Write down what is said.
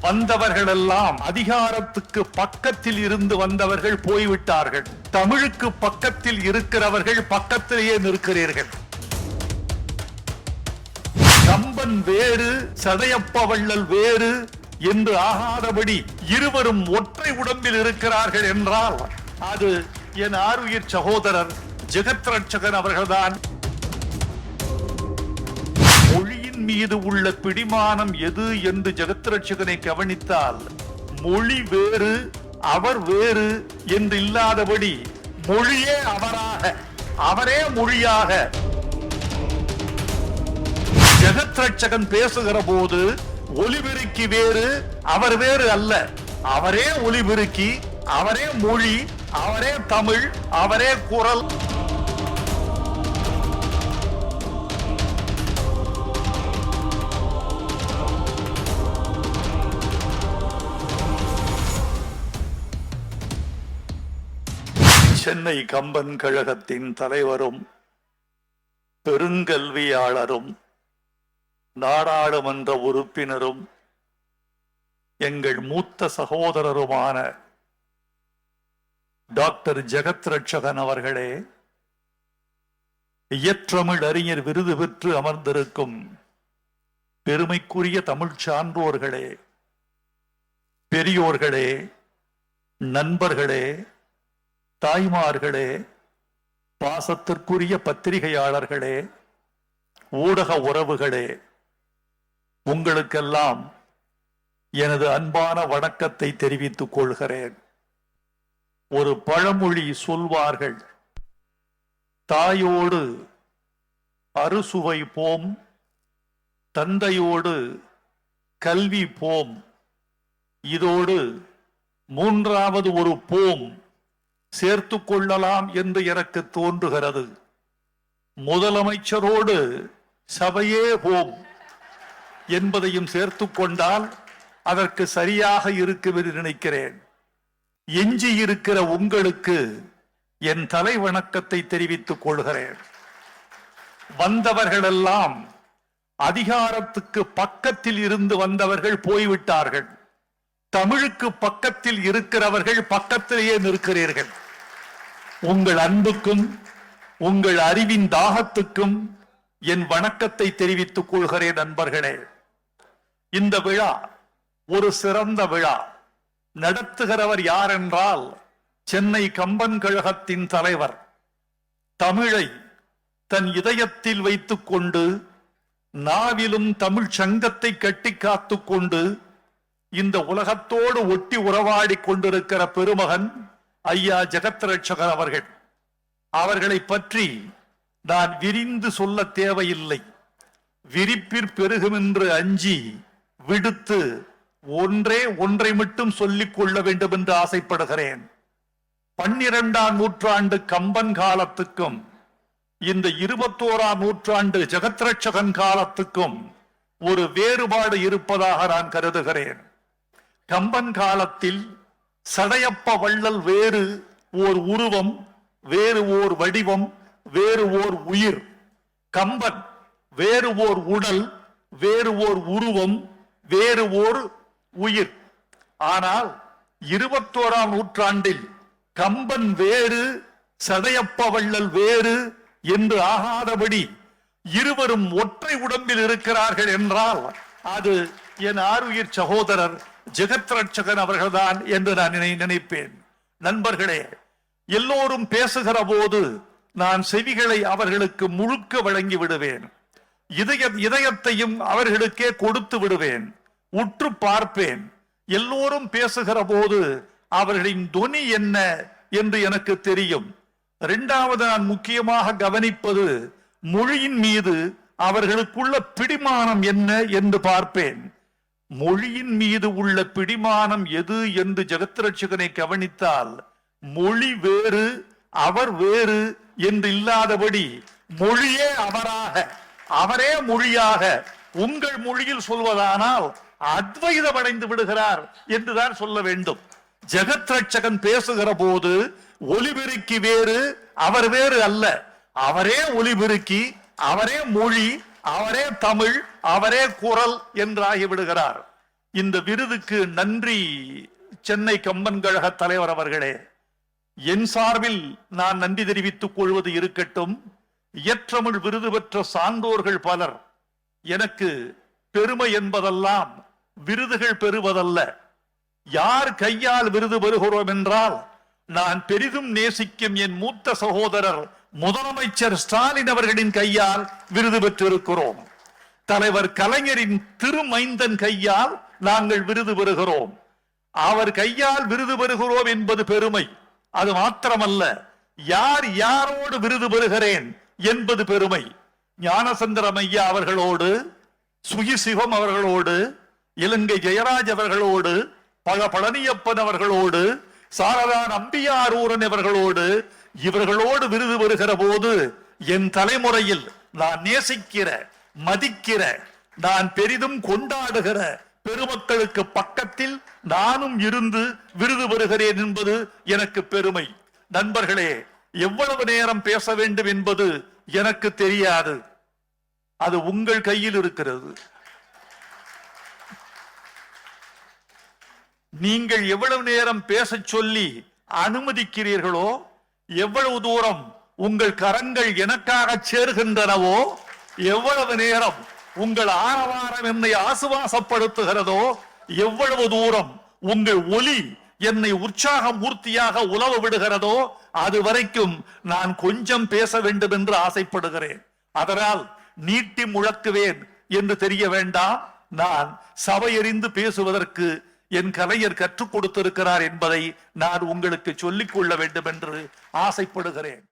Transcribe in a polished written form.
வந்தவர்கள் எல்லாம் அதிகாரத்துக்கு பக்கத்தில் இருந்து வந்தவர்கள் போய்விட்டார்கள். தமிழுக்கு பக்கத்தில் இருக்கிறவர்கள் பக்கத்திலேயே நிற்கிறீர்கள். கம்பன் வேறு, சடையப்ப வள்ளல் வேறு என்று ஆகாதபடி இருவரும் ஒற்றை உடம்பில் இருக்கிறார்கள் என்றால் அது என் ஆருயிர் சகோதரர் ஜெகத் ரட்சகன் அவர்கள்தான். மொழியின் மீது உள்ள பிடிமானம் எது என்று ஜெகத் ரட்சகனை கவனித்தால் மொழி வேறு அவர் வேறு என்று இல்லாதபடி மொழியே அவராக, அவரே மொழியாக ஜெகத் ரட்சகன் பேசுகிற போது ஒலிபெருக்கி வேறு அவர் வேறு அல்ல, அவரே ஒலிபெருக்கி, அவரே மொழி, அவரே தமிழ், அவரே குரல். சென்னை கம்பன் கழகத்தின் தலைவரும் பெருங்கல்வியாளரும் நாடாளுமன்ற உறுப்பினரும் எங்கள் மூத்த சகோதரருமான டாக்டர் ஜெகத் ரட்சகன் அவர்களே, இயற்றமிழ் அறிஞர் விருது பெற்று அமர்ந்திருக்கும் பெருமைக்குரிய தமிழ் சான்றோர்களே, பெரியோர்களே, நண்பர்களே, தாய்மார்களே, பாசத்திற்குரிய பத்திரிகையாளர்களே, ஊடக உறவுகளே, உங்களுக்கெல்லாம் எனது அன்பான வணக்கத்தை தெரிவித்துக் கொள்கிறேன். ஒரு பழமொழி சொல்வார்கள், தாயோடு அறுசுவை போம், தந்தையோடு கல்வி போம், இதோடு மூன்றாவது ஒரு போம் சேர்த்து கொள்ளலாம் என்று எனக்கு தோன்றுகிறது. முதலமைச்சரோடு சபையே போம் என்பதையும் சேர்த்து கொண்டால் அதற்கு சரியாக இருக்கும் என்று நினைக்கிறேன். எஞ்சி இருக்கிற உங்களுக்கு என் தலை வணக்கத்தை தெரிவித்துக் கொள்கிறேன். வந்தவர்களெல்லாம் அதிகாரத்துக்கு பக்கத்தில் இருந்து வந்தவர்கள் போய்விட்டார்கள். தமிழுக்கு பக்கத்தில் இருக்கிறவர்கள் பக்கத்திலேயே நிற்கிறீர்கள். உங்கள் அன்புக்கும் உங்கள் அறிவின் தாகத்துக்கும் என் வணக்கத்தை தெரிவித்துக் கொள்கிறேன். நண்பர்களே, இந்த விழா ஒரு சிறந்த விழா. நடத்துகிறவர் யார் என்றால் சென்னை கம்பன் கழகத்தின் தலைவர். தமிழை தன் இதயத்தில் வைத்துக் கொண்டு நாவிலும் தமிழ் சங்கத்தை கட்டி காத்துக் கொண்டு இந்த உலகத்தோடு ஒட்டி உறவாடி கொண்டிருக்கிற பெருமகன் ஐயா ஜெகத் ரட்சகன் அவர்கள். அவர்களை பற்றி நான் விரிந்து சொல்ல தேவையில்லை. விரிப்பிற் பெருகும் என்று அஞ்சி விடுத்து ஒன்றை மட்டும் சொல்லிக் கொள்ள வேண்டும் என்று ஆசைப்படுகிறேன். 12ஆம் நூற்றாண்டு கம்பன் காலத்துக்கும் இந்த 21ஆம் நூற்றாண்டு ஜெகத் ரட்சகன் காலத்துக்கும் ஒரு வேறுபாடு இருப்பதாக நான் கருதுகிறேன். கம்பன் காலத்தில் சடையப்ப வள்ளல் வேறு ஓர் உருவம், வேறு ஓர் வடிவம், வேறு ஓர் உயிர். கம்பன் வேறு ஓர் உடல், வேறு ஓர் உருவம், வேறு ஓர் உயிர். ஆனால் 21ஆம் நூற்றாண்டில் கம்பன் வேறு, சடையப்ப வள்ளல் வேறு என்று ஆகாதபடி இருவரும் ஒற்றை உடம்பில் இருக்கிறார்கள் என்றால் அது என் ஆருயிர் சகோதரர் ஜெகத் ரட்சகன் அவர்கள்தான் என்று நான் நினைப்பேன். நண்பர்களே, எல்லோரும் பேசுகிற போது நான் செவிகளை அவர்களுக்கு முழுக்க வழங்கி விடுவேன். இதயத்தையும் அவர்களுக்கே கொடுத்து விடுவேன். உற்று பார்ப்பேன். எல்லோரும் பேசுகிற போது அவர்களின் தொனி என்ன என்று எனக்கு தெரியும். இரண்டாவது நான் முக்கியமாக கவனிப்பது மொழியின் மீது அவர்களுக்குள்ள பிடிமானம் என்ன என்று பார்ப்பேன். மொழியின் மீது உள்ள பிடிமானம் எது என்று ஜெகத் ரட்சகனை கவனித்தால் மொழி வேறு அவர் வேறு என்று இல்லாதபடி மொழியே அவராக, அவரே மொழியாக, உங்கள் மொழியில் சொல்வதானால் அத்வைதம் அடைந்து விடுகிறார் என்றுதான் சொல்ல வேண்டும். ஜெகத் ரட்சகன் பேசுகிற போது ஒலிபெருக்கி வேறு அவர் வேறு அல்ல, அவரே ஒலிபெருக்கி, அவரே மொழி, அவரே தமிழ், அவரே குரல் என்றாகிவிடுகிறார். இந்த விருதுக்கு நன்றி சென்னை கம்பன் கழக தலைவர் அவர்களே. என் சார்பில் நான் நன்றி தெரிவித்துக் கொள்வது இருக்கட்டும். இயற்றமிழ் விருது பெற்ற சான்றோர்கள் பலர் எனக்கு பெருமை என்பதெல்லாம் விருதுகள் பெறுவதல்ல. யார் கையால் விருது பெறுகிறோம் என்றால், நான் பெரிதும் நேசிக்கும் என் மூத்த சகோதரர் முதலமைச்சர் ஸ்டாலின் அவர்களின் கையால் விருது பெற்றிருக்கிறோம். தலைவர் கலைஞரின் திருமைந்தன் கையால் நாங்கள் விருது பெறுகிறோம். அவர் கையால் விருது பெறுகிறோம் என்பது பெருமை. அது மாத்திரமல்ல, யார் யாரோடு விருது பெறுகிறேன் என்பது பெருமை. ஞானசந்திரம் ஐயா அவர்களோடு, சுகிசிவம் அவர்களோடு, இலங்கை ஜெயராஜ் அவர்களோடு, பழனியப்பன் அவர்களோடு, சாரதா நம்பியாரூரன் அவர்களோடு, இவர்களோடு விருது பெறுகிற போது என் தலைமுறையில் நான் நேசிக்கிற, மதிக்கிற, நான் பெரிதும் கொண்டாடுகிற பெருமக்களுக்கு பக்கத்தில் நானும் இருந்து விருது பெறுகிறேன் என்பது எனக்கு பெருமை. நண்பர்களே, எவ்வளவு நேரம் பேச வேண்டும் என்பது எனக்கு தெரியாது. அது உங்கள் கையில் இருக்கிறது. நீங்கள் எவ்வளவு நேரம் பேச சொல்லி அனுமதிக்கிறீர்களோ, எவ்வளவு தூரம் உங்கள் கரங்கள் எனக்காக சேர்கின்றனவோ, எவ்வளவு நேரம் உங்கள் ஆரவாரம் என்னை ஆசுவாசப்படுத்துகிறதோ, எவ்வளவு தூரம் உங்கள் ஒலி என்னை உற்சாக மூர்த்தியாக உலவ விடுகிறதோ, அது வரைக்கும் நான் கொஞ்சம் பேச வேண்டும் என்று ஆசைப்படுகிறேன். அதனால் நீட்டி முழக்குவேன் என்று தெரிய வேண்டாம். நான் சபையறிந்து பேசுவதற்கு என் கலைஞர் கற்றுக் கொடுத்திருக்கிறார் என்பதை நான் உங்களுக்கு சொல்லிக் கொள்ள வேண்டும் என்று ஆசைப்படுகிறேன்.